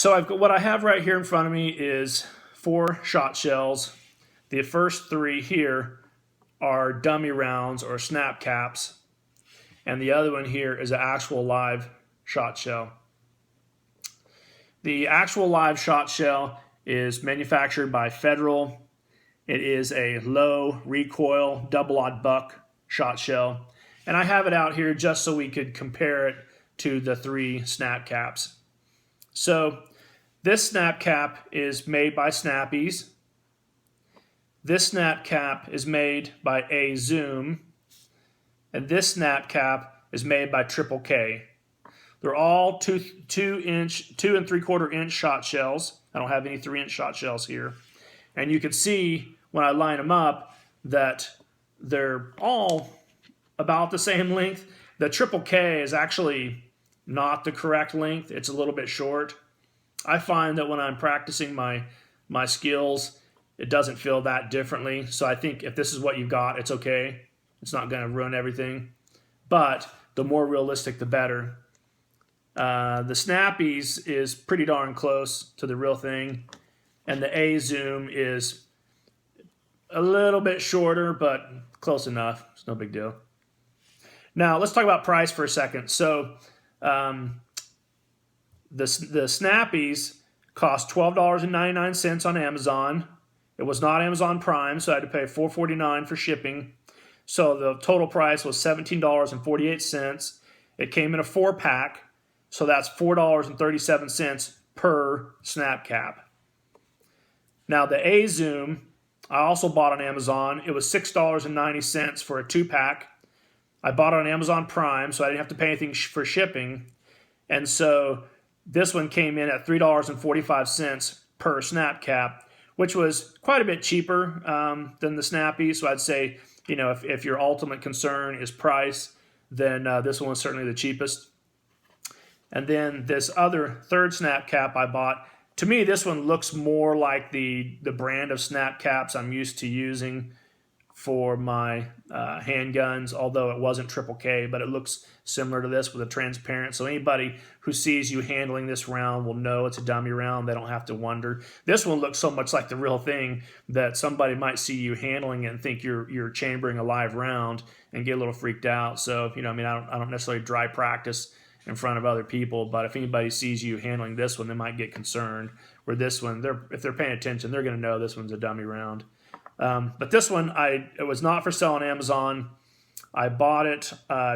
So what I have right here in front of me is 4 shot shells. The first 3 here are dummy rounds or snap caps, and the other one here is an actual live shot shell. The actual live shot shell is manufactured by Federal. It is a low recoil double-aught buck shot shell, and I have it out here just so we could compare it to the 3 snap caps. So this snap cap is made by Snappies. This snap cap is made by A Zoom, and this snap cap is made by Triple K. They're all 2 and 3/4 inch shot shells. I don't have any 3-inch shot shells here, and you can see when I line them up that they're all about the same length. The Triple K is actually not the correct length. It's a little bit short. I find that when I'm practicing my skills, it doesn't feel that differently. So I think if this is what you've got, it's okay. It's not going to ruin everything. But the more realistic, the better. The Snappies is pretty darn close to the real thing. And the A Zoom is a little bit shorter, but close enough. It's no big deal. Now, let's talk about price for a second. So the Snappies cost $12.99 on Amazon. It was not Amazon Prime, so I had to pay $4.49 for shipping. So the total price was $17.48. It came in a 4-pack, so that's $4.37 per snap cap. Now the A Zoom, I also bought on Amazon. It was $6.90 for a 2-pack. I bought it on Amazon Prime, so I didn't have to pay anything for shipping. And so this one came in at $3.45 per snap cap, which was quite a bit cheaper than the Snappy. So I'd say, you know, if your ultimate concern is price, then this one was certainly the cheapest. And then this other 3rd snap cap I bought, to me this one looks more like the brand of snap caps I'm used to using for my handguns, although it wasn't Triple K, but it looks similar to this with a transparent. So anybody who sees you handling this round will know it's a dummy round. They don't have to wonder. This one looks so much like the real thing that somebody might see you handling it and think you're chambering a live round and get a little freaked out. So, you know, I mean, I don't necessarily dry practice in front of other people, but if anybody sees you handling this one, they might get concerned. Where this one, if they're paying attention, they're going to know this one's a dummy round. But this one, it was not for sale on Amazon. I bought it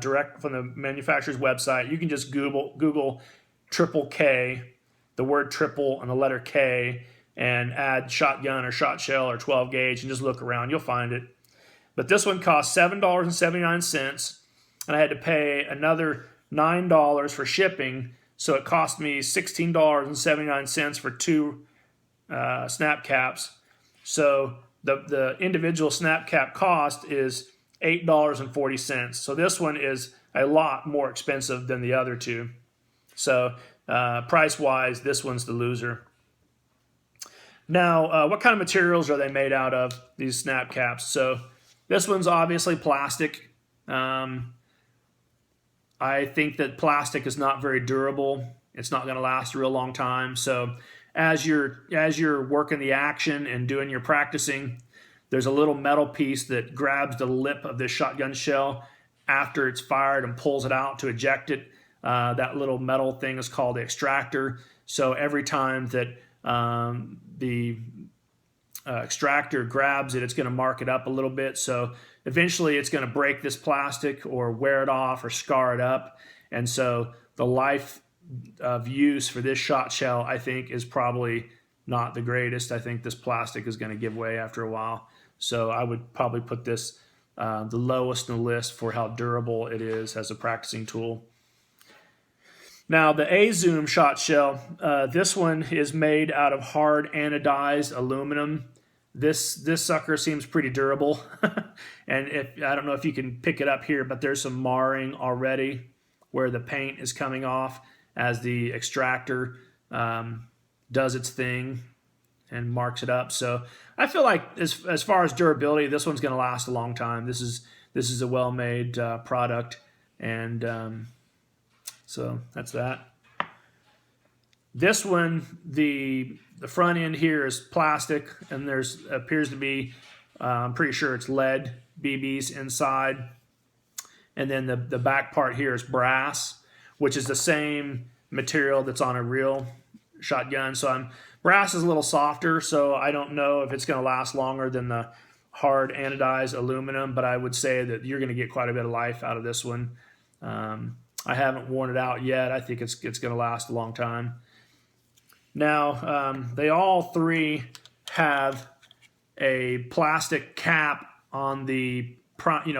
direct from the manufacturer's website. You can just Google Triple K, the word triple and the letter K, and add shotgun or shot shell or 12 gauge and just look around. You'll find it. But this one cost $7.79, and I had to pay another $9 for shipping, so it cost me $16.79 for 2 snap caps. So the individual snap cap cost is $8.40. So this one is a lot more expensive than the other 2. So price-wise, this one's the loser. Now, what kind of materials are they made out of, these snap caps? So this one's obviously plastic. I think that plastic is not very durable. It's not going to last a real long time. So as you're working the action and doing your practicing, there's a little metal piece that grabs the lip of this shotgun shell after it's fired and pulls it out to eject it. That little metal thing is called the extractor. So every time that the extractor grabs it, it's going to mark it up a little bit. So eventually it's going to break this plastic or wear it off or scar it up. And so the life of use for this shot shell, I think, is probably not the greatest. I think this plastic is going to give way after a while. So I would probably put this the lowest in the list for how durable it is as a practicing tool. Now the A Zoom shot shell, this one is made out of hard anodized aluminum. This sucker seems pretty durable, and I don't know if you can pick it up here, but there's some marring already where the paint is coming off as the extractor does its thing and marks it up. So I feel like as far as durability, this one's going to last a long time. This is a well-made product, and so that's that. This one, the front end here is plastic, and there's appears to be, I'm pretty sure it's lead BBs inside. And then the back part here is brass, which is the same material that's on a real shotgun. So brass is a little softer, so I don't know if it's going to last longer than the hard anodized aluminum, but I would say that you're going to get quite a bit of life out of this one. I haven't worn it out yet. I think it's going to last a long time. Now, they all three have a plastic cap on the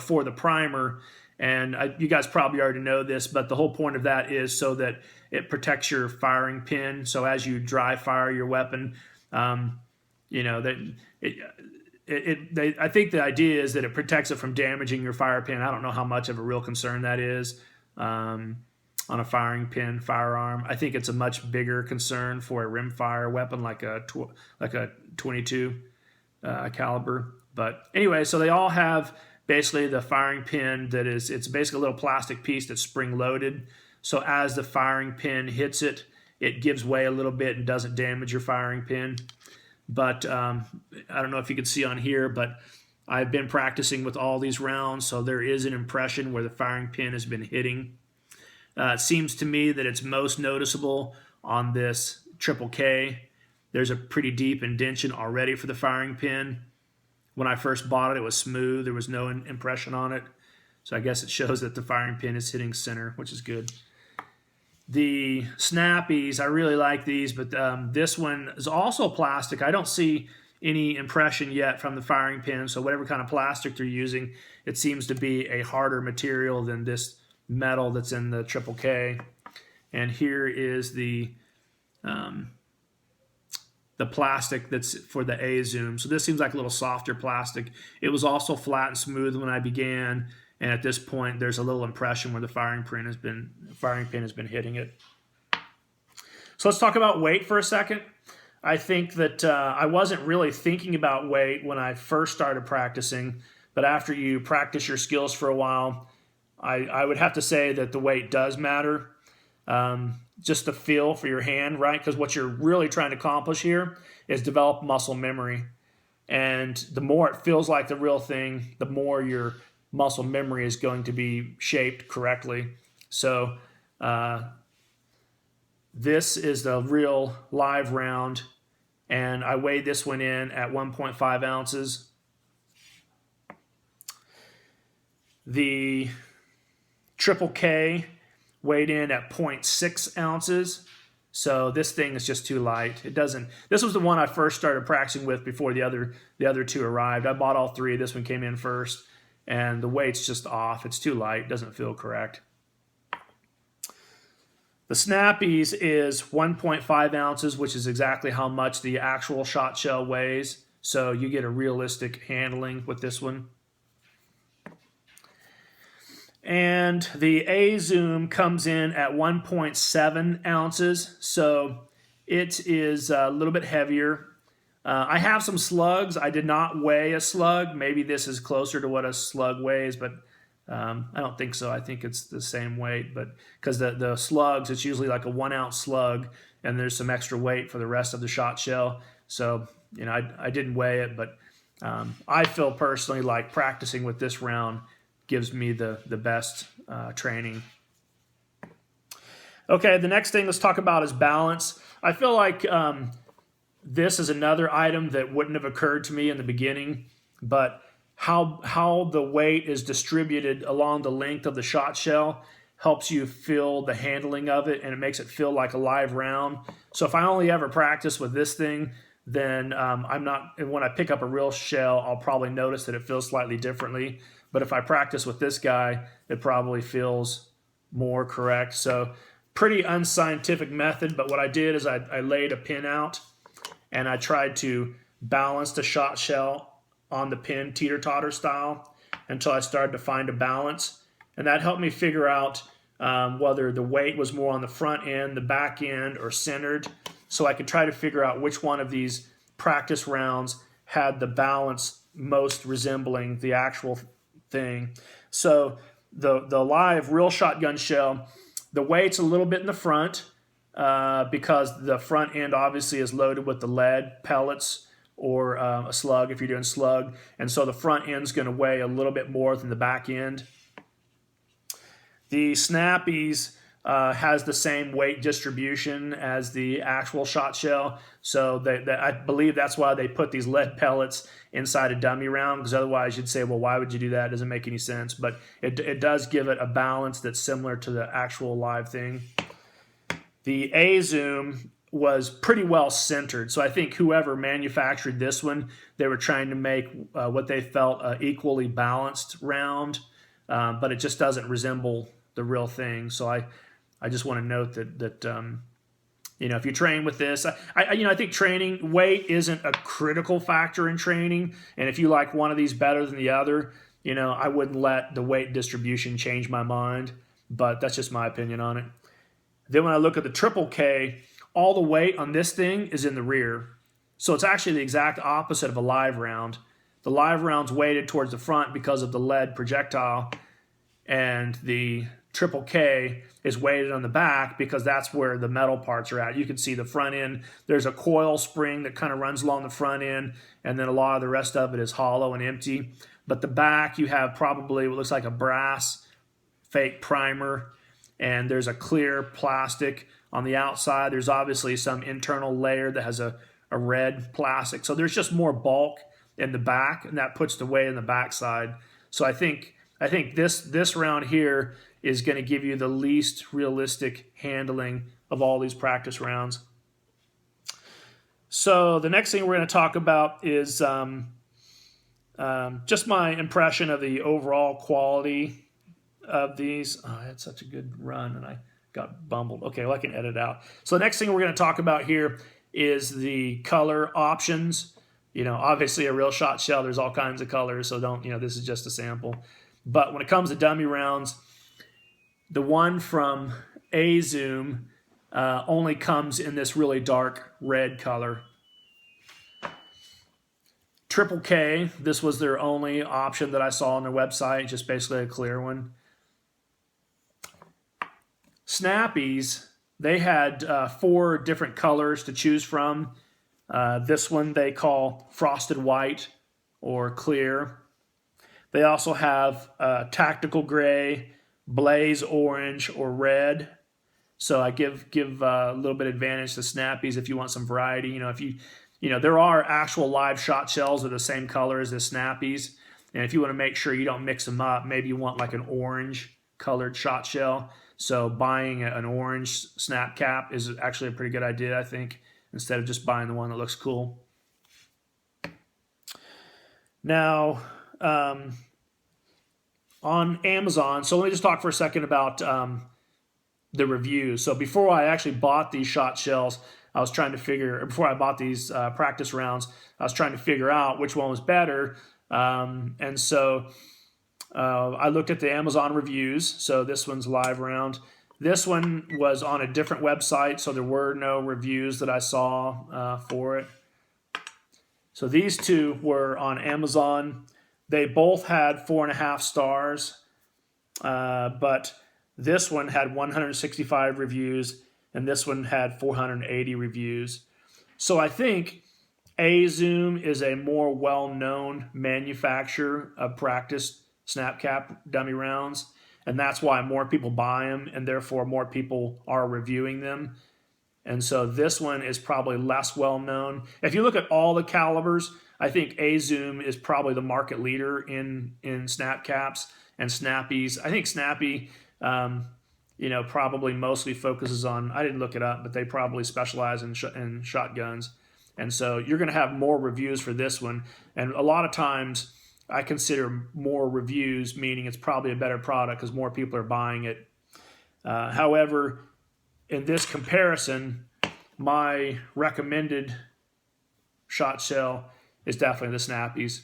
for the primer, and you guys probably already know this, but the whole point of that is so that it protects your firing pin. So as you dry fire your weapon, I think the idea is that it protects it from damaging your fire pin. I don't know how much of a real concern that is on a firing pin firearm. I think it's a much bigger concern for a rimfire weapon like a 22 caliber. But anyway, so they all have basically the firing pin it's basically a little plastic piece that's spring loaded. So as the firing pin hits it, it gives way a little bit and doesn't damage your firing pin. But I don't know if you can see on here, but I've been practicing with all these rounds, so there is an impression where the firing pin has been hitting. It seems to me that it's most noticeable on this Triple K. There's a pretty deep indentation already for the firing pin. When I first bought it, it was smooth. There was no impression on it. So I guess it shows that the firing pin is hitting center, which is good. The Snappies, I really like these, but this one is also plastic. I don't see any impression yet from the firing pin, so whatever kind of plastic they're using, it seems to be a harder material than this metal that's in the Triple K. And here is the plastic that's for the A zoom. So this seems like a little softer plastic. It was also flat and smooth when I began, and at this point there's a little impression where the firing pin has been hitting it. So let's talk about weight for a second. I think that I wasn't really thinking about weight when I first started practicing, but after you practice your skills for a while, I would have to say that the weight does matter. Just the feel for your hand, right? Because what you're really trying to accomplish here is develop muscle memory. And the more it feels like the real thing, the more your muscle memory is going to be shaped correctly. So this is the real live round, and I weighed this one in at 1.5 ounces. The Triple K weighed in at 0.6 ounces. So this thing is just too light. It doesn't. This was the one I first started practicing with before the other two arrived. I bought all three. This one came in first, and the weight's just off. It's too light. It doesn't feel correct. The Snappies is 1.5 ounces, which is exactly how much the actual shot shell weighs. So you get a realistic handling with this one. And the A zoom comes in at 1.7 ounces, so it is a little bit heavier. I have some slugs. I did not weigh a slug. Maybe this is closer to what a slug weighs, but I don't think so. I think it's the same weight, but because the slugs, it's usually like a 1 ounce slug, and there's some extra weight for the rest of the shot shell. So I didn't weigh it, but I feel personally like practicing with this round gives me the best training. Okay, the next thing let's talk about is balance. I feel like this is another item that wouldn't have occurred to me in the beginning, but how the weight is distributed along the length of the shot shell helps you feel the handling of it, and it makes it feel like a live round. So if I only ever practice with this thing, then I'm not. And when I pick up a real shell, I'll probably notice that it feels slightly differently. But if I practice with this guy, it probably feels more correct. So pretty unscientific method, but what I did is I laid a pin out, and I tried to balance the shot shell on the pin teeter-totter style until I started to find a balance. And that helped me figure out whether the weight was more on the front end, the back end, or centered. So I could try to figure out which one of these practice rounds had the balance most resembling the actual thing. So the live real shotgun shell, the weight's a little bit in the front, because the front end obviously is loaded with the lead pellets or a slug if you're doing slug. And so the front end's going to weigh a little bit more than the back end. The Snappies has the same weight distribution as the actual shot shell. So I believe that's why they put these lead pellets inside a dummy round, because otherwise you'd say, well, why would you do that? It doesn't make any sense. But it does give it a balance that's similar to the actual live thing. The A-Zoom was pretty well centered. So I think whoever manufactured this one, they were trying to make what they felt equally balanced round, but it just doesn't resemble the real thing. So I just want to note that if you train with this, I think training weight isn't a critical factor in training. And if you like one of these better than the other, I wouldn't let the weight distribution change my mind. But that's just my opinion on it. Then when I look at the Triple K, all the weight on this thing is in the rear. So it's actually the exact opposite of a live round. The live round's weighted towards the front because of the lead projectile, and the Triple K is weighted on the back because that's where the metal parts are at. You can see the front end. There's a coil spring that kind of runs along the front end, and then a lot of the rest of it is hollow and empty. But the back, you have probably what looks like a brass fake primer, and there's a clear plastic on the outside. There's obviously some internal layer that has a red plastic. So there's just more bulk in the back, and that puts the weight in the backside. So I think this round here is going to give you the least realistic handling of all these practice rounds. So the next thing we're going to talk about is just my impression of the overall quality of these. Oh, I had such a good run and I got bumbled. Okay, well, I can edit out. So the next thing we're going to talk about here is the color options. Obviously a real shot shell, there's all kinds of colors, so don't, this is just a sample. But when it comes to dummy rounds, the one from A-Zoom only comes in this really dark red color. Triple K, this was their only option that I saw on their website, just basically a clear one. Snappies, they had 4 different colors to choose from. This one they call frosted white or clear. They also have tactical gray, blaze orange, or red. So I give a little bit of advantage to Snappies if you want some variety. There are actual live shot shells that are the same color as the Snappies. And if you want to make sure you don't mix them up, maybe you want like an orange colored shot shell. So buying an orange snap cap is actually a pretty good idea, I think, instead of just buying the one that looks cool. Now, on Amazon, so let me just talk for a second about the reviews. So before I actually bought these shot shells, before I bought these practice rounds, I was trying to figure out which one was better. And so I looked at the Amazon reviews. So this one's live round. This one was on a different website, so there were no reviews that I saw for it. So these two were on Amazon. They both had 4.5 stars, but this one had 165 reviews, and this one had 480 reviews. So I think A-Zoom is a more well-known manufacturer of practice Snapcap dummy rounds, and that's why more people buy them, and therefore more people are reviewing them. And so this one is probably less well-known. If you look at all the calibers, I think A-Zoom is probably the market leader in Snapcaps and Snappies. I think Snappy, probably mostly focuses on, I didn't look it up, but they probably specialize in shotguns. And so you're going to have more reviews for this one. And a lot of times I consider more reviews, meaning it's probably a better product because more people are buying it. However, in this comparison, my recommended shot shell is definitely the Snappies.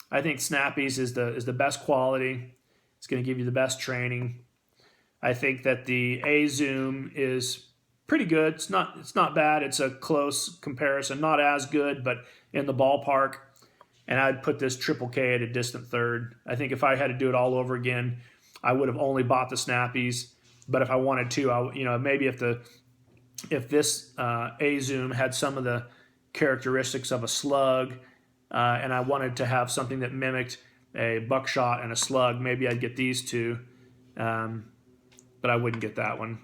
I think Snappies is the best quality. It's going to give you the best training. I think that the A-Zoom is pretty good. It's not bad. It's a close comparison. Not as good, but in the ballpark. And I'd put this Triple K at a distant third. I think if I had to do it all over again, I would have only bought the Snappies. But if I wanted to, maybe if the if this A zoom had some of the characteristics of a slug, and I wanted to have something that mimicked a buckshot and a slug, maybe I'd get these two, but I wouldn't get that one.